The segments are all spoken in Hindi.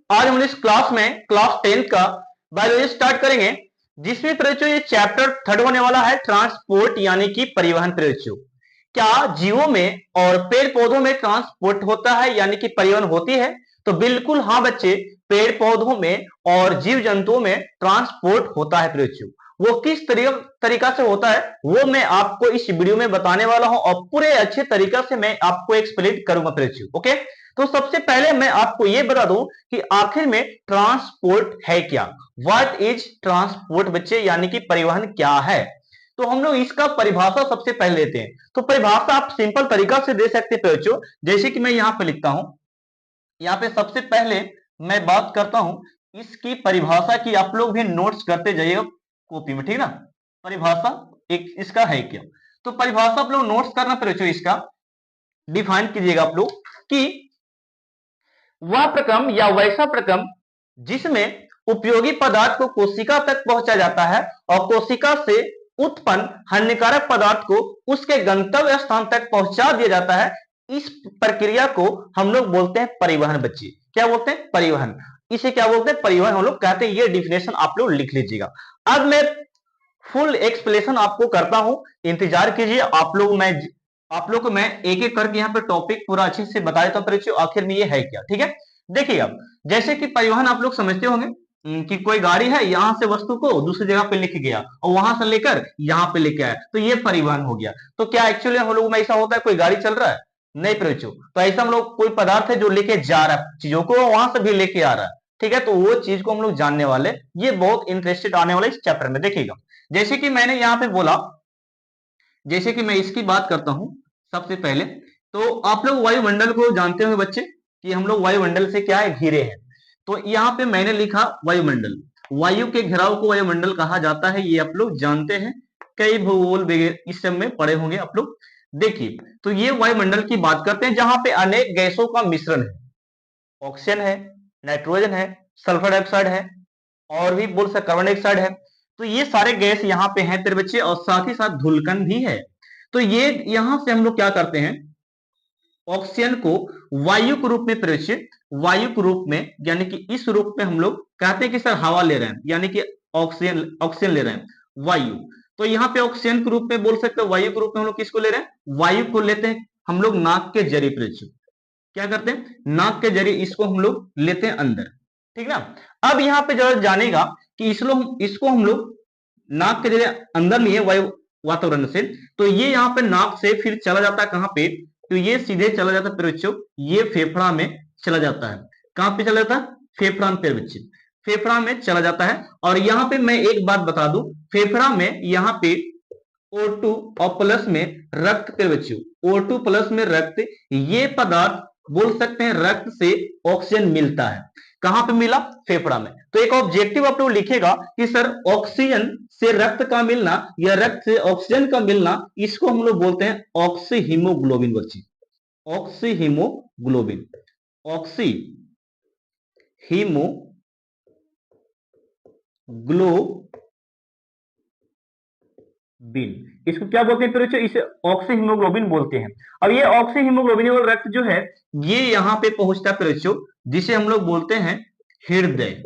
आज हम इस क्लास में क्लास 10 का बायोलॉजी स्टार्ट करेंगे, जिसमें प्रयोजो ये चैप्टर थर्ड होने वाला है ट्रांसपोर्ट यानी कि परिवहन। प्रयोजो क्या जीवों में और पेड़ पौधों में ट्रांसपोर्ट होता है यानी कि परिवहन होती है? तो बिल्कुल हाँ बच्चे, पेड़ पौधों में और जीव जंतुओं में ट्रांसपोर्ट होता है। प्रयोजो वो किस तरीका से होता है वो मैं आपको इस वीडियो में बताने वाला हूं और पूरे अच्छे तरीका से मैं आपको एक्सप्लेन करूंगा। प्रयोजो ओके, तो सबसे पहले मैं आपको यह बता दूं कि आखिर में ट्रांसपोर्ट है क्या। व्हाट इज ट्रांसपोर्ट बच्चे, यानी कि परिवहन क्या है। तो हम लोग इसका परिभाषा सबसे पहले लेते हैं। तो परिभाषा आप सिंपल तरीका से दे सकते हैं बच्चों, जैसे कि मैं यहां पे लिखता हूं। यहां पे सबसे पहले मैं बात करता हूं इसकी परिभाषा की, आप लोग भी नोट्स करते जाइएगा कॉपी में, ठीक ना। परिभाषा एक इसका है क्या, तो परिभाषा आप लोग नोट्स करना बच्चों, इसका डिफाइन कीजिएगा आप लोग कि वह प्रक्रम या वैसा प्रक्रम जिसमें उपयोगी पदार्थ को कोशिका तक पहुंचा जाता है और कोशिका से उत्पन्न हानिकारक पदार्थ को उसके गंतव्य स्थान तक पहुंचा दिया जाता है, इस प्रक्रिया को हम लोग बोलते हैं परिवहन। बच्चे क्या बोलते हैं? परिवहन। इसे क्या बोलते हैं? परिवहन हम लोग कहते हैं। ये डिफिनेशन आप लोग लिख लीजिएगा। अब मैं फुल एक्सप्लेनेशन आपको करता हूं, इंतजार कीजिए। आप लोग को मैं एक एक करके यहाँ पे टॉपिक पूरा अच्छे से बता देता हूँ आखिर में ये है क्या, ठीक है। देखिए अब जैसे कि परिवहन आप लोग समझते होंगे कि कोई गाड़ी है, यहां से वस्तु को दूसरी जगह पे लेके गया और वहां से लेकर यहां पे लेके आया, तो ये परिवहन हो गया। तो क्या एक्चुअली हम लोग में ऐसा होता है कोई गाड़ी चल रहा है? नहीं प्रचो, तो ऐसा हम लोग कोई पदार्थ है जो लेके जा रहा है चीजों को, वहां से भी लेके आ रहा है, ठीक है। तो वो चीज को हम लोग जानने वाले, ये बहुत इंटरेस्टेड आने वाले इस चैप्टर में। देखिएगा जैसे कि मैंने यहां पे बोला, जैसे कि मैं इसकी बात करता हूं सबसे पहले, तो आप लोग वायुमंडल को जानते होंगे बच्चे कि हम लोग वायुमंडल से क्या है, घिरे हैं। तो यहां पे मैंने लिखा वायुमंडल। वायु के घेराव को वायुमंडल कहा जाता है, ये आप लोग जानते हैं, कई भूगोल वगैरह इस सब में पढ़े होंगे आप लोग। देखिए तो ये वायुमंडल की बात करते हैं जहां पे अनेक गैसों का मिश्रण है। ऑक्सीजन है, नाइट्रोजन है, सल्फर डाइऑक्साइड है, और भी बोल सकते कार्बन डाइऑक्साइड है। तो ये सारे गैस यहाँ पे हैं तेरे बच्चे, और साथ ही साथ धुलकन भी है। तो ये यहां से हम लोग क्या करते हैं, ऑक्सीजन को वायु के रूप में प्रवेशित, वायु के रूप में यानी कि इस रूप में हम लोग कहते हैं कि सर हवा ले रहे हैं, यानी कि ऑक्सीजन ऑक्सीजन ले रहे हैं, वायु। तो यहाँ पे ऑक्सीजन के रूप में बोल सकते हैं, वायु के रूप में हम लोग किसको ले रहे हैं, वायु को लेते हैं हम लोग नाक के जरिए प्रवेशित। क्या करते हैं, नाक के जरिए इसको हम लोग लेते हैं अंदर, ठीक ना। अब यहाँ पे जरा जानेगा कि इसको हम लोग नाक के जरिए अंदर लिए वायु वातावरण से, तो ये यहाँ पे नाक से फिर चला जाता है कहां पे, तो ये सीधे चला जाता है बच्चों, ये फेफड़ा में चला जाता है। कहां पे चला जाता है? फेफड़ा में बच्चे, फेफड़ा में चला जाता है। और यहाँ पे मैं एक बात बता दूं, फेफड़ा में यहाँ पे O2 और प्लस में रक्त के बच्चों, O2 प्लस में रक्त, ये पदार्थ बोल सकते हैं रक्त से ऑक्सीजन मिलता है। कहां पे मिला? फेफड़ा में। तो एक ऑब्जेक्टिव आप लोग लिखेगा कि सर ऑक्सीजन से रक्त का मिलना या रक्त से ऑक्सीजन का मिलना, इसको हम लोग बोलते हैं ऑक्सी हीमोग्लोबिन बच्ची, ऑक्सी हीमोग्लोबिन, ऑक्सी हीमोग्लोबिन, इसको क्या बोलते हैं बच्चों? इसे ऑक्सी हीमोग्लोबिन बोलते हैं। अब ये ऑक्सी हीमोग्लोबिन वाला रक्त जो है, ये यहां पे पहुंचता है बच्चों, जिसे हम लोग बोलते हैं हृदय।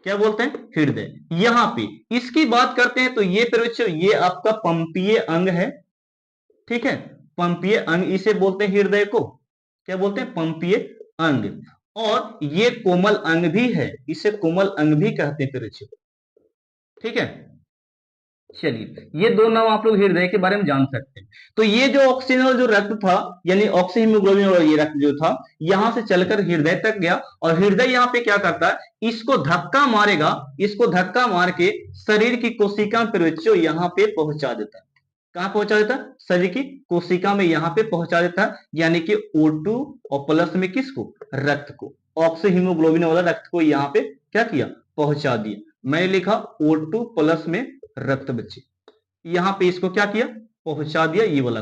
क्या बोलते हैं? हृदय। यहां पे इसकी बात करते हैं तो ये बच्चों, ये आपका पंपीय अंग है, ठीक है। पंपीय अंग इसे बोलते हैं हृदय को, क्या बोलते हैं? पंपीय अंग। और ये कोमल अंग भी है, इसे कोमल अंग भी कहते हैं बच्चों, ठीक है। चलिए ये दो नाम आप लोग हृदय के बारे में जान सकते हैं। तो ये जो ऑक्सीजन वाला जो रक्त था, यानी ऑक्सी हीमोग्लोबिन वाला ये रक्त जो था, यहां से चलकर हृदय तक गया, और हृदय यहाँ पे क्या करता है, इसको धक्का मारेगा, इसको धक्का मार के शरीर की कोशिका पर यहाँ पे पहुंचा देता है। कहां पहुंचा देता है? शरीर की कोशिका में यहाँ पे पहुंचा देता है, यानी कि O2 और प्लस में किसको? रक्त को, ऑक्सी हीमोग्लोबिन वाला रक्त को यहाँ पे क्या किया? पहुंचा दिया। मैंने लिखा O2 प्लस में रक्त बच्चे, यहां पे इसको क्या किया? पहुंचा दिया, ये वाला,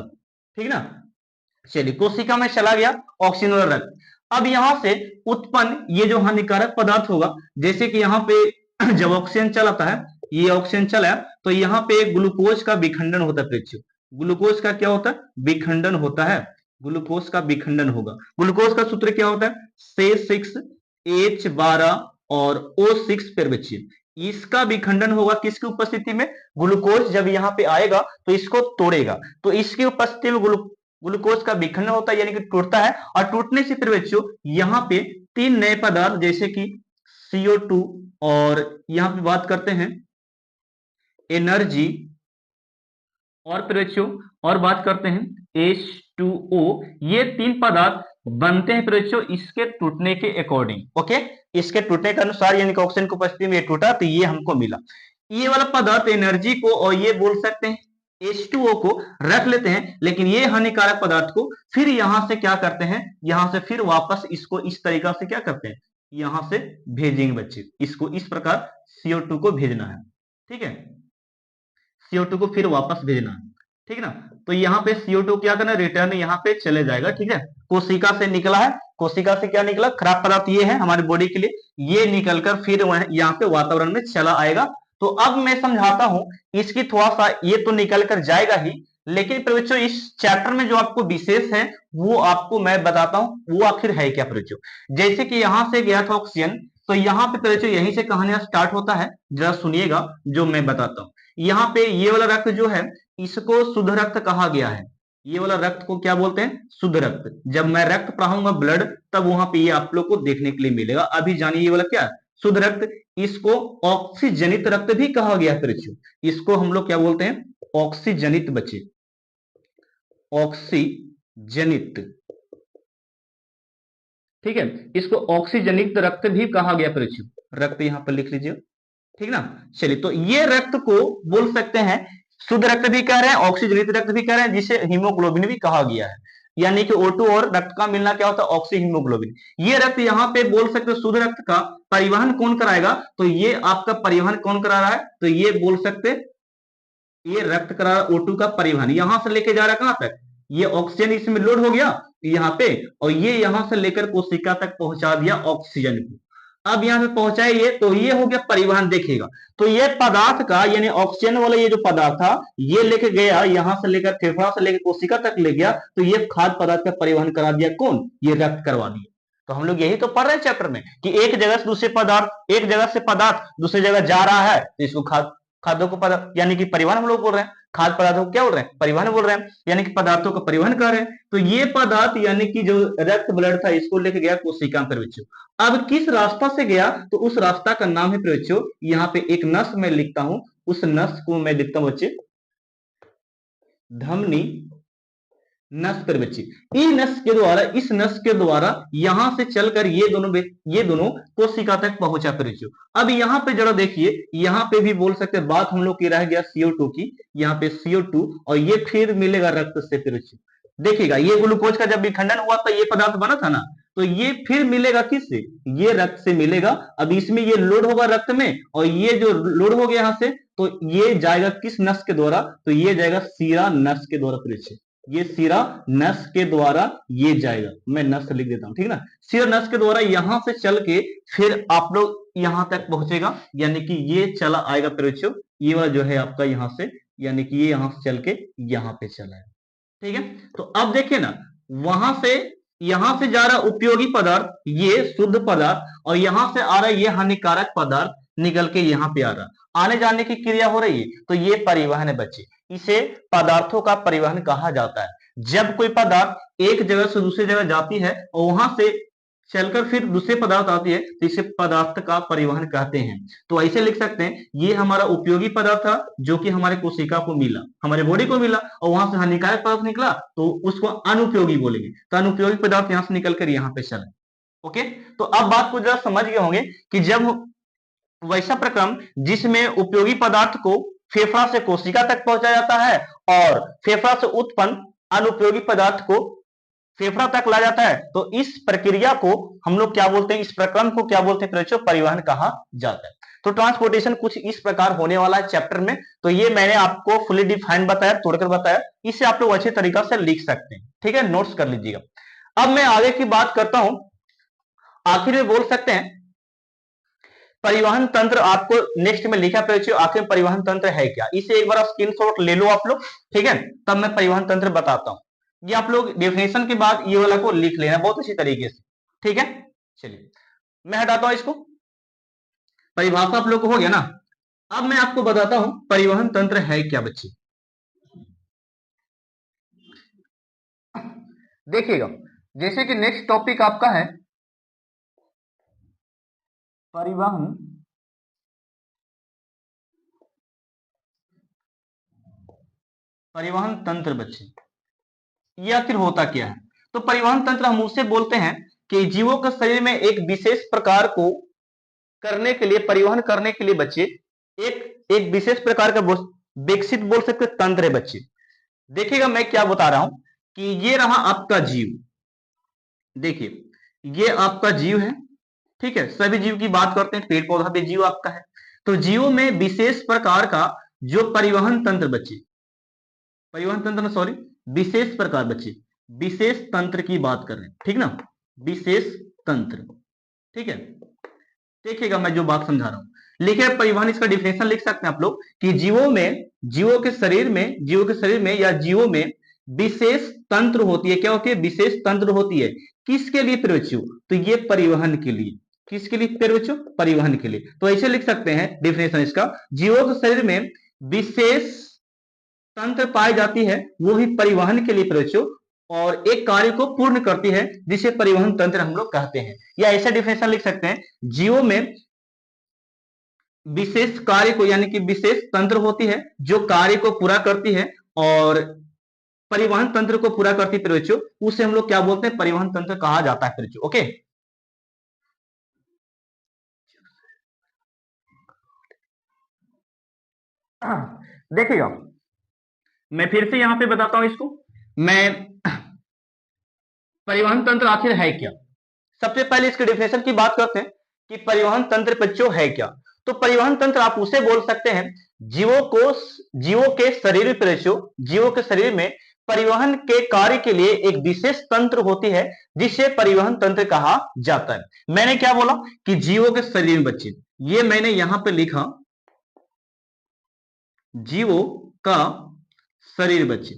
ठीक ना। चलिए कोशिका में चला गया ऑक्सीजन वाला रक्त। अब यहां से उत्पन्न ये जो हानिकारक पदार्थ होगा, जैसे कि यहाँ पे जब ऑक्सीजन चलाता है, ये ऑक्सीजन चला, तो यहाँ पे ग्लूकोज का विखंडन होता है बच्चों। ग्लूकोज का क्या होता है? विखंडन होता है। ग्लूकोज का विखंडन होगा। ग्लूकोज का सूत्र क्या होता है? C6 H12 और O6 पर बच्चे, इसका विखंडन होगा किसकी उपस्थिति में? ग्लूकोज जब यहाँ पे आएगा तो इसको तोड़ेगा, तो इसकी उपस्थिति में ग्लूकोज का विखंडन होता है, यानी कि टूटता है। और टूटने से फिर बच्चों यहाँ पे 3 नए पदार्थ जैसे कि CO2, और यहाँ पे बात करते हैं एनर्जी, और फिर बच्चों और बात करते हैं H2O, ये 3 पदार्थ बनते हैं फिर बच्चों इसके टूटने के अकॉर्डिंग। ओके, इसके टूटने के अनुसार, यानी कि ऑक्सीजन की उपस्थिति में ये टूटा तो ये हमको मिला। ये वाला पदार्थ एनर्जी को, और ये बोल सकते हैं H2O को रख लेते हैं, लेकिन ये हानिकारक पदार्थ को फिर यहां से क्या करते हैं, यहां से फिर वापस इसको इस तरीका से क्या करते हैं, यहां से भेजेंगे बच्चे, इसको इस प्रकार CO2 को भेजना है, ठीक है, CO2 को फिर वापस भेजना है, ठीक है ना। तो यहाँ पे CO2 क्या करना, रिटर्न यहाँ पे चले जाएगा, ठीक है। कोशिका से निकला है, कोशिका से क्या निकला, खराब पदार्थ ये है हमारे बॉडी के लिए, ये निकलकर फिर यहाँ पे वातावरण में चला आएगा। तो अब मैं समझाता हूं इसकी थोड़ा सा, ये तो निकल कर जाएगा ही, लेकिन बच्चों इस चैप्टर में जो आपको विशेष है वो आपको मैं बताता हूं वो आखिर है क्या बच्चों। जैसे कि यहां से गया था ऑक्सीजन, तो यहाँ पे बच्चों यहीं से कहानियां स्टार्ट होता है, जरा सुनिएगा जो मैं बताता हूँ। यहाँ पे ये वाला रक्त जो है इसको शुद्ध रक्त कहा गया है, ये वाला रक्त को क्या बोलते हैं, शुद्ध रक्त। जब मैं रक्त पढ़ाऊंगा ब्लड, तब वहां पे ये आप लोग को देखने के लिए मिलेगा। अभी जानिए ये वाला क्या, शुद्ध रक्त। इसको ऑक्सीजनित रक्त भी कहा गया है, इसको हम लोग क्या बोलते हैं, ऑक्सीजनित बच्चे, ऑक्सीजनित, ठीक है, इसको ऑक्सीजनित रक्त भी कहा गया बच्चों, रक्त यहां पर लिख लीजिए, ठीक ना। चलिए, तो ये रक्त को बोल सकते हैं शुद्ध रक्त भी कह रहे हैं, ऑक्सीजनित रक्त भी कह रहे हैं, जिसे हीमोग्लोबिन भी कहा गया है। यानी कि O2 और रक्त का मिलना क्या होता है, ऑक्सी हीमोग्लोबिन। ये रक्त यहाँ पे बोल सकते हो शुद्ध रक्त का परिवहन कौन कराएगा, तो ये आपका परिवहन कौन करा रहा है, तो ये बोल सकते ये रक्त करा रहा O2 का परिवहन, यहां से लेके जा रहा है कहां तक, ये ऑक्सीजन इसमें लोड हो गया यहाँ पे, और ये यहां से लेकर कोशिका तक पहुंचा दिया ऑक्सीजन को। अब यहाँ पे पहुंचाए ये, तो ये हो गया परिवहन। देखिएगा, तो ये पदार्थ का, यानी ऑक्सीजन वाला ये जो पदार्थ था, ये लेके गया यहां से लेकर फेफड़ा से लेकर कोशिका तक ले गया, तो ये खाद्य पदार्थ का परिवहन करा दिया कौन, ये रक्त करवा दिया। तो हम लोग यही तो पढ़ रहे हैं चैप्टर में कि एक जगह से दूसरे पदार्थ, एक जगह से पदार्थ दूसरी जगह जा रहा है, तो इसको खाद्यों को पदार्थ, यानी कि परिवहन हम लोग बोल रहे हैं, खाद्य पदार्थों को क्या बोल रहे हैं, परिवहन बोल रहे हैं, यानी कि पदार्थों का परिवहन कर रहे हैं। तो ये पदार्थ यानी कि जो रक्त ब्लड था इसको लेके गया कोशिका में बच्चों। अब किस रास्ता से गया, तो उस रास्ता का नाम है बच्चों, यहाँ पे एक नस मैं लिखता हूं, उस नस को मैं लिखता हूं बच्चे धमनी नस पर बच्चे। इस नस के द्वारा यहां से चलकर ये दोनों कोशिका तक पहुंचा बच्चों। अब यहाँ पे जरा देखिए, यहाँ पे भी बोल सकते हैं बात हम लोग की रह गया CO2 की, यहाँ पे CO2, और ये फिर मिलेगा रक्त से फिर बच्चों। देखिएगा, ये ग्लूकोज का जब विखंडन हुआ था, ये पदार्थ बना था ना, तो ये फिर मिलेगा किससे, ये रक्त से मिलेगा। अब इसमें ये लोड होगा रक्त में, और ये जो लोड हो गया यहाँ से, तो ये जाएगा किस नस के द्वारा, तो ये जाएगा शिरा नस के द्वारा बच्चे, ये शिरा नस के द्वारा ये जाएगा, मैं नस लिख देता हूं, ठीक ना। शिरा नस के द्वारा यहां से चल के फिर आप लोग यहां तक पहुंचेगा, यानी कि ये चला आएगा बच्चों, ये वाला जो है आपका यहां से, यानी कि ये यहां से चल के यहां पे चला है, ठीक है। तो अब देखिए ना, वहां से यहां से जा रहा उपयोगी पदार्थ, ये शुद्ध पदार्थ, और यहां से आ रहा है ये हानिकारक पदार्थ, निकल के यहाँ पे आ रहा, आने जाने की क्रिया हो रही है, तो ये परिवहन है बच्चे। इसे पदार्थों का परिवहन कहा जाता है। जब कोई पदार्थ एक जगह से दूसरी जगह जाती है और वहां से चलकर फिर दूसरे पदार्थ आती है, तो इसे पदार्थ का परिवहन कहते हैं। तो ऐसे लिख सकते हैं, ये हमारा उपयोगी पदार्थ था जो कि हमारे कोशिका को मिला, हमारे बॉडी को मिला, और वहां से हानिकारक पदार्थ निकला, तो उसको अनुपयोगी बोलेंगे। तो अनुपयोगी पदार्थ यहां से निकलकर यहाँ पे चला। ओके, तो अब बात को जरा समझ गए होंगे कि जब वैसा प्रक्रम जिसमें उपयोगी पदार्थ को फेफड़ा से कोशिका तक पहुंचाया जाता है, और फेफड़ा से उत्पन्न अनुपयोगी पदार्थ को फेफड़ा तक लाया जाता है, तो इस प्रक्रिया को हम लोग क्या बोलते हैं, इस प्रक्रम को क्या बोलते हैं बच्चों, परिवहन कहा जाता है। तो ट्रांसपोर्टेशन कुछ इस प्रकार होने वाला है चैप्टर में। तो ये मैंने आपको फुली डिफाइंड बताया, तोड़कर बताया, इसे आप लोग अच्छे तरीका से लिख सकते हैं, ठीक है, नोट्स कर लीजिएगा। अब मैं आगे की बात करता हूं, आखिर में बोल सकते हैं परिवहन तंत्र, आपको नेक्स्ट में लिखा बच्चों, आखिर परिवहन तंत्र है क्या, इसे एक बार स्क्रीनशॉट ले लो आप लोग, ठीक है, तब मैं परिवहन तंत्र बताता हूं। ये आप लोग डेफिनेशन के बाद ये वाला को लिख लेना बहुत अच्छी तरीके से, ठीक है। चलिए, मैं हटाता हूं इसको, परिभाषा आप लोग को हो गया ना। अब मैं आपको बताता हूं परिवहन तंत्र है क्या बच्चे। देखिएगा, जैसे कि नेक्स्ट टॉपिक आपका है परिवहन परिवहन तंत्र बच्चे, ये आखिर होता क्या है। तो परिवहन तंत्र हम उसे बोलते हैं कि जीवों के शरीर में एक विशेष प्रकार को करने के लिए, परिवहन करने के लिए बच्चे एक एक विशेष प्रकार का विकसित बोल सकते तंत्र है बच्चे। देखिएगा मैं क्या बता रहा हूं कि ये रहा आपका जीव, देखिए ये आपका जीव है, ठीक है, सभी जीव की बात करते हैं, पेड़ पौधा भी जीव आपका है। तो जीवों में विशेष प्रकार का जो परिवहन तंत्र बच्चे, परिवहन तंत्र सॉरी विशेष प्रकार बच्चे, विशेष तंत्र की बात कर रहे हैं, ठीक ना, विशेष तंत्र, ठीक है। देखिएगा मैं जो बात समझा रहा हूं, लिखे परिवहन, इसका डिफिनेशन लिख सकते हैं आप लोग कि जीवों के शरीर में या जीवों में विशेष तंत्र होती है। क्या होती है? विशेष तंत्र होती है। किसके लिए प्रिय बच्चों? तो ये परिवहन के लिए। किसके लिए प्रिय बच्चों? परिवहन के लिए। तो ऐसे लिख सकते हैं डिफिनेशन इसका, जीवों के शरीर में विशेष तंत्र पाई जाती है, वो भी परिवहन के लिए प्रिय बच्चों, और एक कार्य को पूर्ण करती है जिसे परिवहन तंत्र हम लोग कहते हैं। या ऐसा डिफिनेशन लिख सकते हैं, जीवों में विशेष कार्य को यानी कि विशेष तंत्र होती है जो कार्य को पूरा करती है, और परिवहन तंत्र को पूरा करती है बच्चों, उसे हम लोग क्या बोलते हैं? परिवहन तंत्र कहा जाता है बच्चों। ओके, देखिएगा मैं फिर से यहां पे बताता हूं इसको, मैं परिवहन तंत्र आखिर है क्या। सबसे पहले इसके डिफिनेशन की बात करते हैं कि परिवहन तंत्र बच्चों है क्या। तो परिवहन तंत्र आप उसे बोल सकते हैं जीवों के शरीर पे बच्चों, जीवों के शरीर में परिवहन के कार्य के लिए एक विशेष तंत्र होती है जिसे परिवहन तंत्र कहा जाता है। मैंने क्या बोला कि जीवों के शरीर में बच्चे, ये मैंने यहां पे लिखा जीवों का शरीर बच्चे,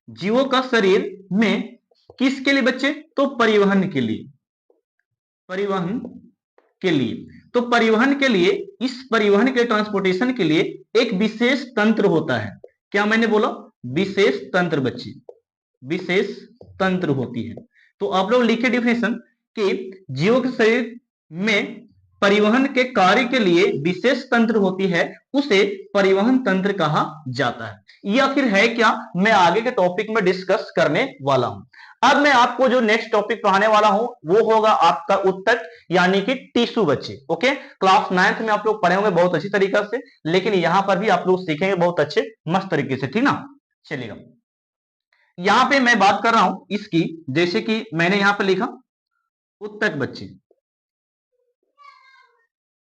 जीवों का शरीर में किसके लिए बच्चे? तो परिवहन के लिए, परिवहन के लिए। तो परिवहन के लिए, इस परिवहन के ट्रांसपोर्टेशन के लिए एक विशेष तंत्र होता है। क्या मैंने बोला? विशेष तंत्र बच्चे, विशेष तंत्र होती है। तो आप लोग लिखे डिफिनेशन कि जीवों के शरीर में परिवहन के कार्य के लिए विशेष तंत्र होती है, उसे परिवहन तंत्र कहा जाता है। यह आखिर है क्या, मैं आगे के टॉपिक में डिस्कस करने वाला हूं। अब मैं आपको जो नेक्स्ट टॉपिक पढ़ाने वाला हूं वो होगा आपका उत्तक यानी कि टिश्यू बच्चे। ओके, क्लास 9th में आप लोग पढ़े होंगे बहुत अच्छी तरीके से, लेकिन यहां पर भी आप लोग सीखेंगे बहुत अच्छे मस्त तरीके से, ठीक ना। चलिएगा, यहां पे मैं बात कर रहा हूं इसकी, जैसे कि मैंने यहां पे लिखा उत्तक बच्चे,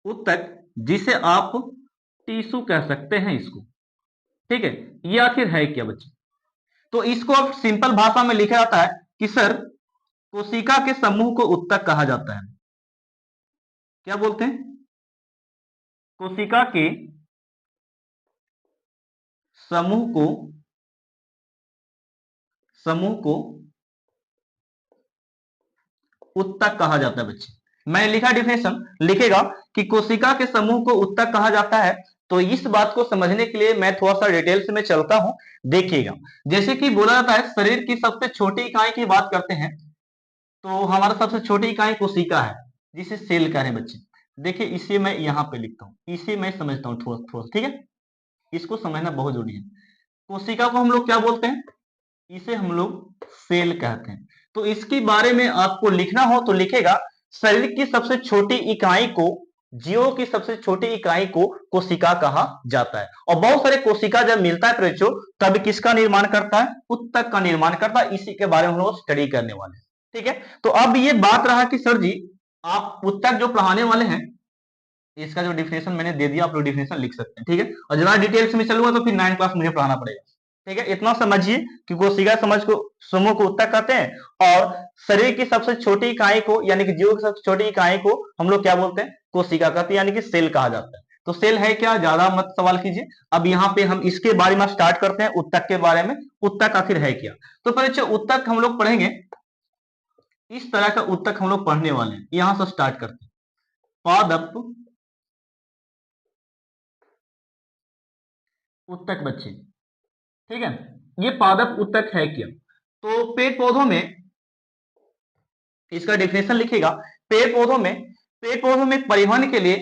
उत्तक जिसे आप टिश्यू कह सकते हैं इसको, ठीक है। ये आखिर है क्या बच्चे? तो इसको अब सिंपल भाषा में लिखा जाता है कि सर कोशिका के समूह को उत्तक कहा जाता है। क्या बोलते हैं? कोशिका के समूह को, समूह को उत्तक कहा जाता है बच्चे। मैंने लिखा डिफिनेशन, लिखेगा कि कोशिका के समूह को उत्तक कहा जाता है। तो इस बात को समझने के लिए मैं थोड़ा सा डिटेल्स में चलता हूं। देखिएगा, जैसे कि बोला जाता है शरीर की सबसे छोटी इकाई की बात करते हैं, तो हमारा सबसे छोटी इकाई कोशिका है जिसे सेल कह रहे हैं बच्चे। देखिए इसे मैं यहां पे लिखता हूं, इसे मैं समझता हूं थोड़ा थोड़ा, ठीक है, इसको समझना बहुत जरूरी है। कोशिका को हम लोग क्या बोलते हैं? इसे हम लोग सेल कहते हैं। तो इसके बारे में आपको लिखना हो तो लिखेगा शरीर की सबसे छोटी इकाई को, जीवों की सबसे छोटी इकाई को कोशिका कहा जाता है। और बहुत सारे कोशिका जब मिलता है बच्चों, तब किसका निर्माण करता है? उत्तक का निर्माण करता है। इसी के बारे में हम लोग स्टडी करने वाले हैं, ठीक है। तो अब ये बात रहा कि सर जी आप उत्तक जो पढ़ाने वाले हैं, इसका जो डिफिनेशन मैंने दे दिया, आप लोग डिफिनेशन लिख सकते हैं, ठीक है। और ज्यादा डिटेल्स में चलूंगा तो फिर 9 क्लास मुझे पढ़ाना पड़ेगा, ठीक है। इतना समझिए कि कोशिका समझ को समूह को उत्तक कहते हैं, और शरीर की सबसे छोटी इकाई को यानी कि जीव की सबसे छोटी इकाई को हम लोग क्या बोलते हैं? कोशिका कहते हैं, यानी कि सेल कहा जाता है। तो सेल है क्या, ज्यादा मत सवाल कीजिए। अब यहाँ पे हम इसके बारे में स्टार्ट करते हैं, उत्तक के बारे में। उत्तक आखिर है क्या? तो पहले उत्तक हम लोग पढ़ेंगे, इस तरह का उत्तक हम लोग पढ़ने वाले हैं। यहां से स्टार्ट करते हैं। पादप उत्तक बच्चे, ठीक है। ये पादप उत्तक है क्या? तो पेड़ पौधों में इसका डेफिनेशन लिखिएगा। पेड़ पौधों में परिवहन के लिए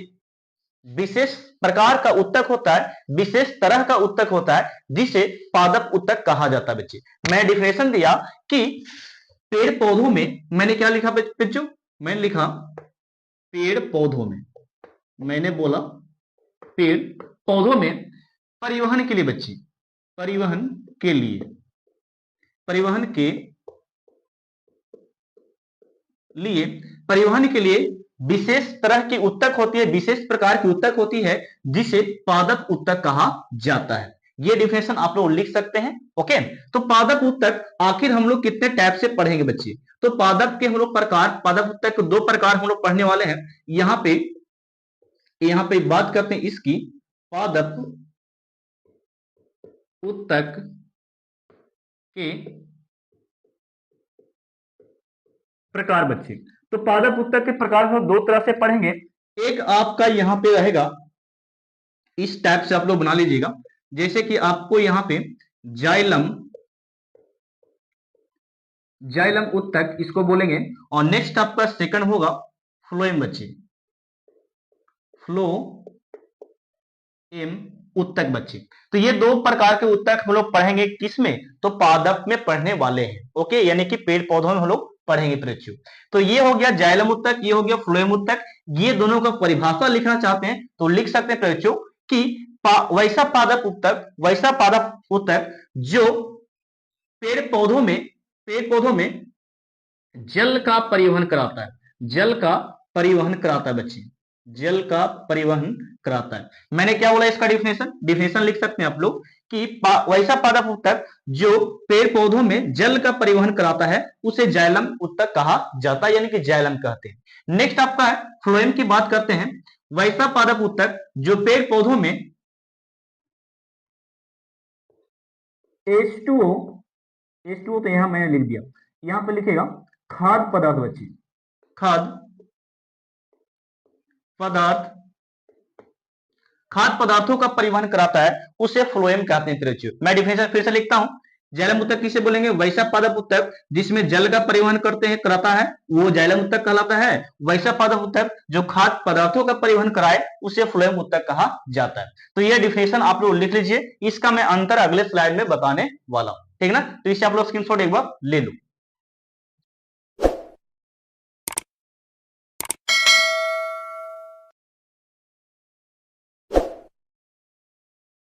विशेष प्रकार का उत्तक होता है, विशेष तरह का उत्तक होता है, जिसे पादप उत्तक कहा जाता है बच्चे। मैं डेफिनेशन दिया कि पेड़ पौधों में, मैंने क्या लिखा बच्चों? मैंने लिखा पेड़ पौधों में, मैंने बोला पेड़ पौधों में परिवहन के लिए बच्चे, परिवहन के लिए विशेष तरह की उत्तक होती है, विशेष प्रकार की उत्तक होती है, जिसे पादप उत्तक कहा जाता है। ये डिफिनेशन आप लोग लिख सकते हैं। ओके, तो पादप उत्तक आखिर हम लोग कितने टाइप से पढ़ेंगे बच्चे? तो पादप के हम लोग प्रकार, पादप उत्तक के दो प्रकार हम लोग पढ़ने वाले हैं। यहां पे बात करते हैं इसकी, पादप उत्तक के प्रकार बच्चे। तो पादप उत्तक के प्रकार हम दो तरह से पढ़ेंगे। एक आपका यहां पे रहेगा, इस टाइप से आप लोग बना लीजिएगा, जैसे कि आपको यहां पे जाइलम उत्तक इसको बोलेंगे। और नेक्स्ट आपका सेकंड होगा फ्लोएम बच्चे, फ्लोएम उत्तक बच्चे। तो ये दो प्रकार के उत्तक हम लोग पढ़ेंगे, किसमें? तो पादप में पढ़ने वाले हैं। ओके, यानी कि पेड़ पौधों में हम लोग पढ़ेंगे बच्चों। तो ये हो गया जाइलम उत्तक, ये हो गया फ्लोएम उत्तक। ये दोनों का परिभाषा लिखना चाहते हैं तो लिख सकते हैं बच्चों कि वैसा पादप उत्तक जो पेड़ पौधों में जल का परिवहन कराता है, जल का परिवहन कराता है बच्चे, जल का परिवहन कराता है। मैंने क्या बोला इसका डिफिनेशन लिख सकते हैं आप लोग कि वैसा पादप उत्तक जो पेड़ पौधों में जल का परिवहन कराता है उसे जाइलम उत्तक कहा जाता है, यानी कि जाइलम कहते हैं। नेक्स्ट आपका है फ्लोएम की बात करते हैं। वैसा पादप उत्तक जो पेड़ पौधों में H2O तो यहां मैंने लिख दिया, यहां पे लिखेगा खाद्य पदार्थ बच्चे, खाद्य पदार्थों का परिवहन कराता है, उसे फ्लोएम कहते हैं। मैं डिफिनेशन फिर से लिखता हूं। जाइलम उत्तक किसे बोलेंगे? वैसा पादप उत्तक जिसमें जल का परिवहन कराता है, वो जाइलम उत्तक कहलाता है। वैसा पादप उत्तक जो खाद्य पदार्थों का परिवहन कराए उसे फ्लोएम उत्तक कहा जाता है। तो यह डिफिनेशन आप लोग लिख लीजिए, इसका मैं अंतर अगले स्लाइड में बताने वाला हूं, ठीक ना? तो इसे आप लोग स्क्रीनशॉट एक बार ले लो।